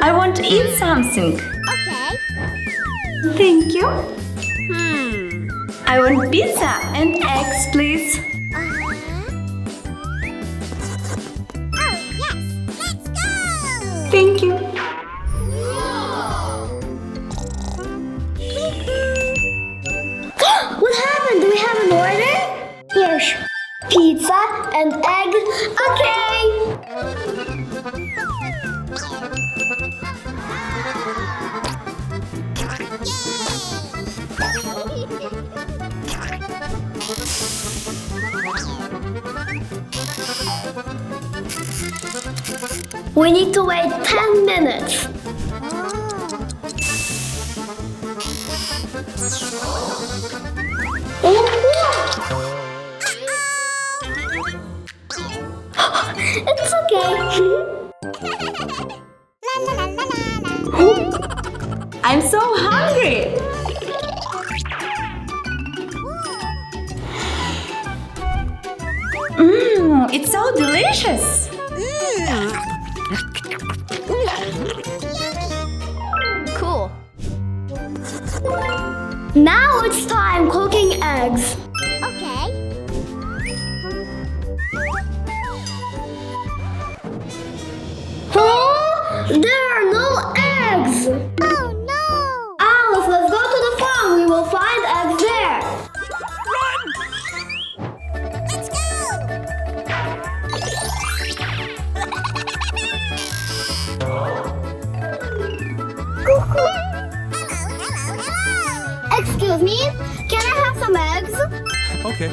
I want to eat something. Okay. Thank you. I want pizza and eggs, please. Oh, yes. Let's go. Thank you. What happened? Do we have an order? Yes. Pizza and egg. Okay. We need to wait 10 minutes. It's okay. I'm so hungry. It's so delicious. Cool. Now it's time cooking eggs. Okay. Huh? There are no eggs. Oh no. Alice, let's go to the farm. We will find eggs there. Run! Let's go. Excuse me, can I have some eggs? Okay.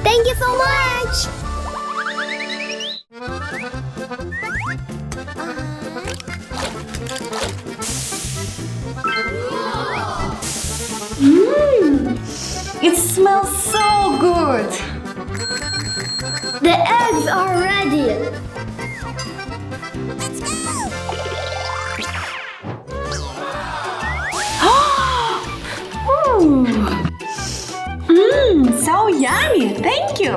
Thank you so much. It smells so good. The eggs are ready. So yummy. Thank you.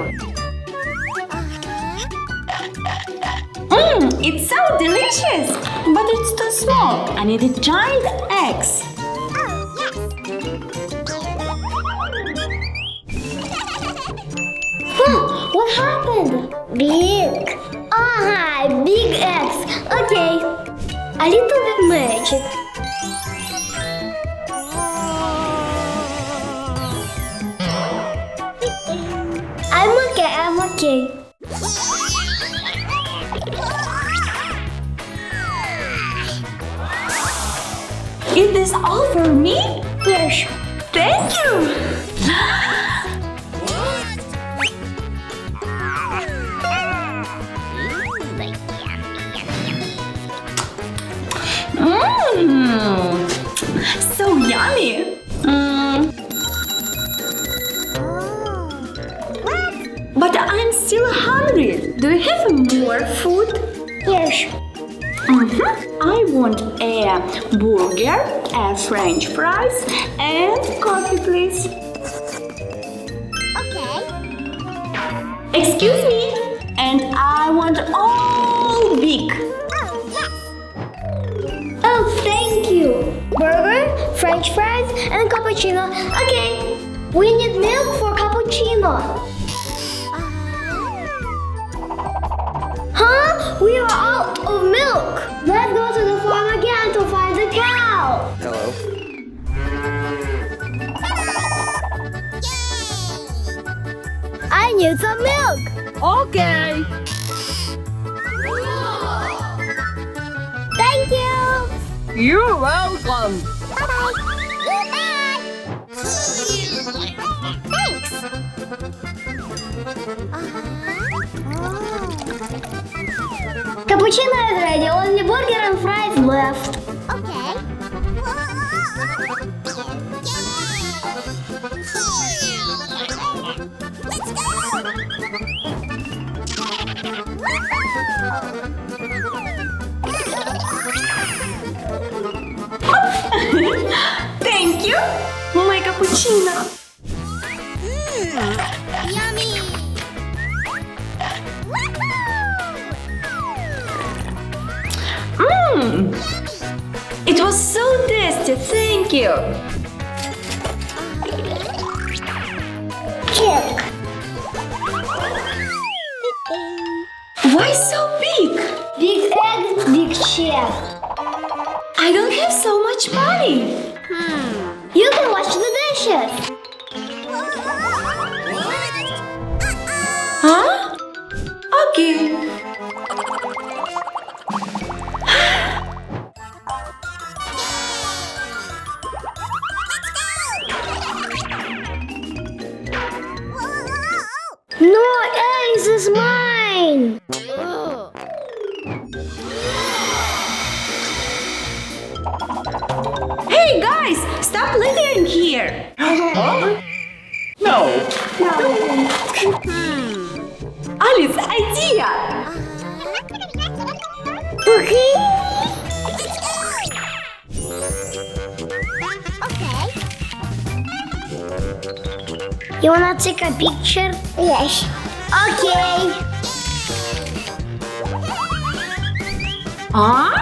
It's so delicious, but it's too small. I need a giant eggs. What happened? Big. Big eggs. Okay. A little bit magic. I'm okay. Is this all for me? Yes. Thank you. So yummy. But I'm still hungry. Do you have more food? Yes. I want a burger, a French fries, and coffee, please. Okay. Excuse me, and I want all big. Oh, thank you. Burger, French fries, and cappuccino. Okay. We need milk for cappuccino. Huh? We are out of milk. Let's go to the farm again to find the cow. Hello. I need some milk. Okay. Thank you. You're welcome. Bye-bye. Thanks. Cappuccino is ready. Only burger and fries left. Okay. Let's go. cappuccino. Yummy! Mmm! It was so tasty, thank you! Check. Why so big? Big egg, big check. I don't have so much money! You can wash the dishes. Huh? Okay. No, Alice is mine. Hey guys, stop littering here! No. Alice, idea! Okay. You wanna take a picture? Yes. Okay. Huh?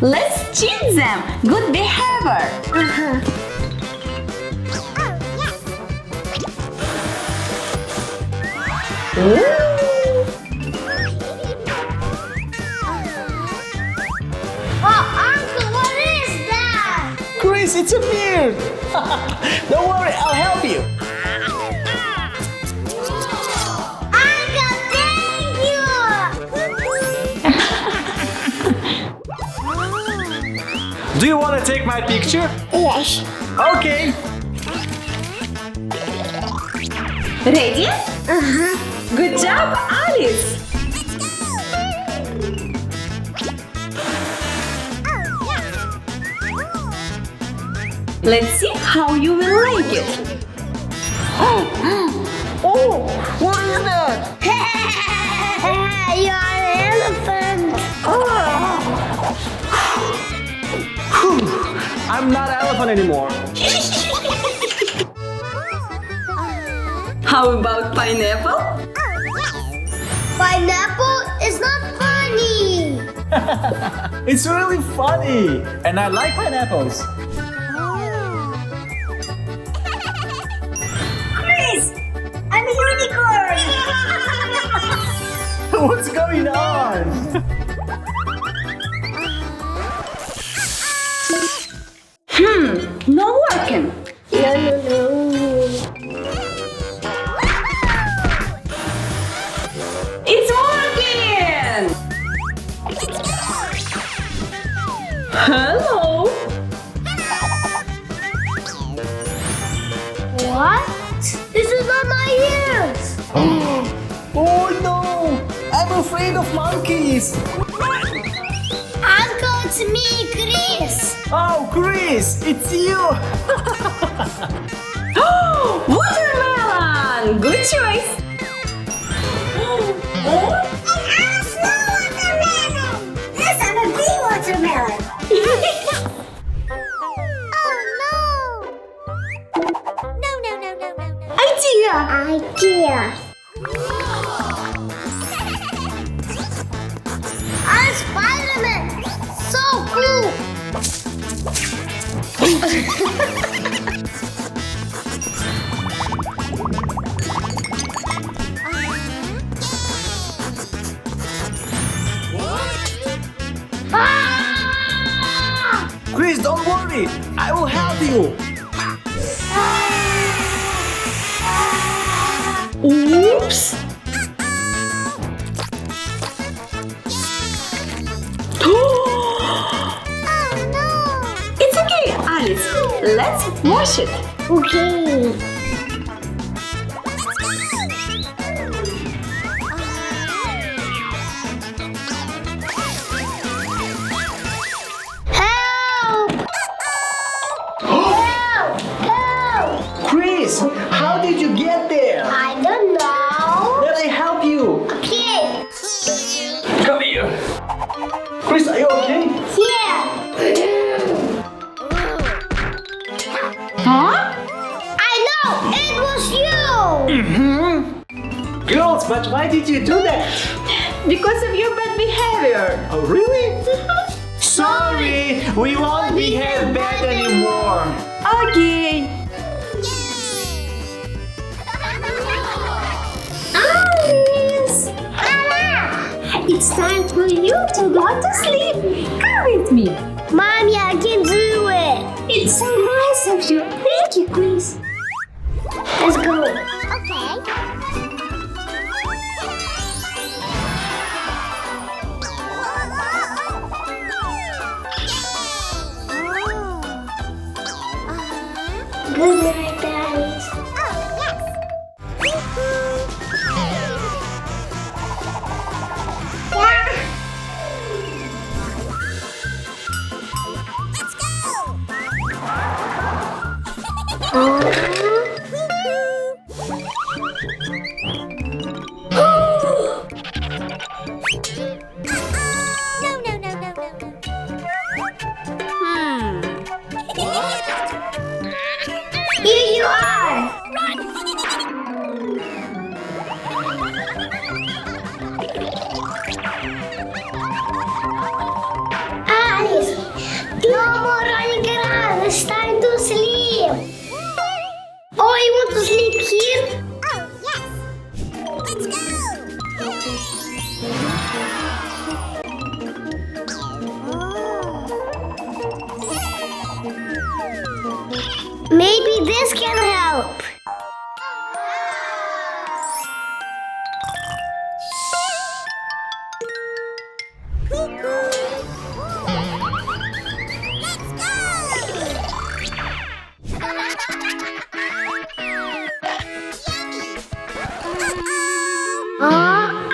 Let's cheat them! Good behavior! Oh, Uncle, what is that? Chris, it's a beard. Don't worry, I'll help you. Uncle, thank you. Do you want to take my picture? Yes. Okay. Ready? Good job, Alice! Let's see how you will like it. Oh, what is that? You're an elephant. I'm not an elephant anymore. How about pineapple? Pineapple is not funny. It's really funny, and I like pineapples. Chris, I'm a unicorn. What's going on? No working. No. It's working! Hello! What? This is not my ears. Oh no! I'm afraid of monkeys. Uncle, it's me, Chris. Oh, Chris, it's you. Watermelon! Good choice! Yes, I'm a big watermelon. Idea! Idea. I'm Spider-Man. So cool. Chris, don't worry. I will help you. Oops! It's okay, Alice. Let's wash it. Okay. Help! Help! Chris, how did you get there? I don't know. Let I help you. Okay. Come here. Chris, are you okay? Yeah. fault, but why did you do that? Because of your bad behavior. Oh, really? Sorry, we won't behave bad anymore. Okay. Alice! It's time for you to go to sleep. Come with me. Mommy, I can do it. It's so nice of you. Thank you, Chris. Let's go. Good night, Alice. Here you are! Alice, no more running around. It's time to sleep. Oh, you want to sleep here? Maybe this can help.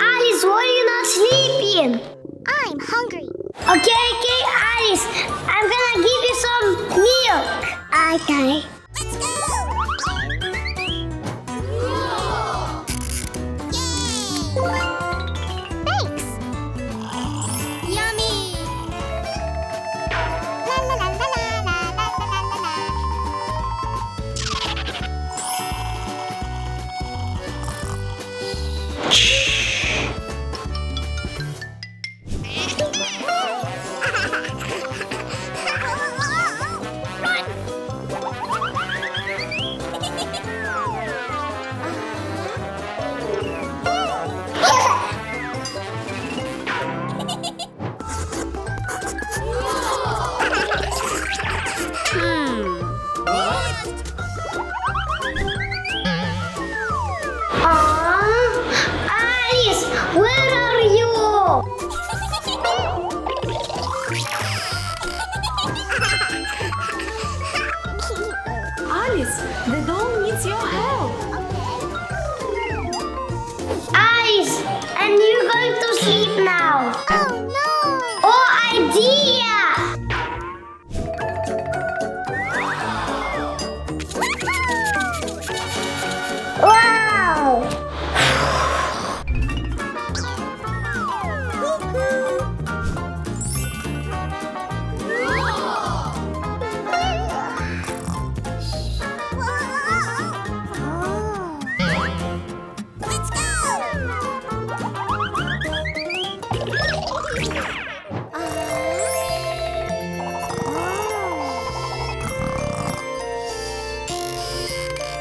Alice, why are you not sleeping? I'm hungry. Okay, Alice. I'm gonna give you some milk. Okay. Let's go! Thanks. Yummy. La la la la la la la la la la. Alice, where are you? Alice, the doll needs your help. Alice, and you're going to sleep now. Oh no! Oh, idea! Wow! Let's go!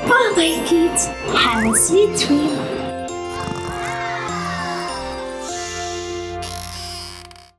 Bye bye, kids. Have a sweet dream.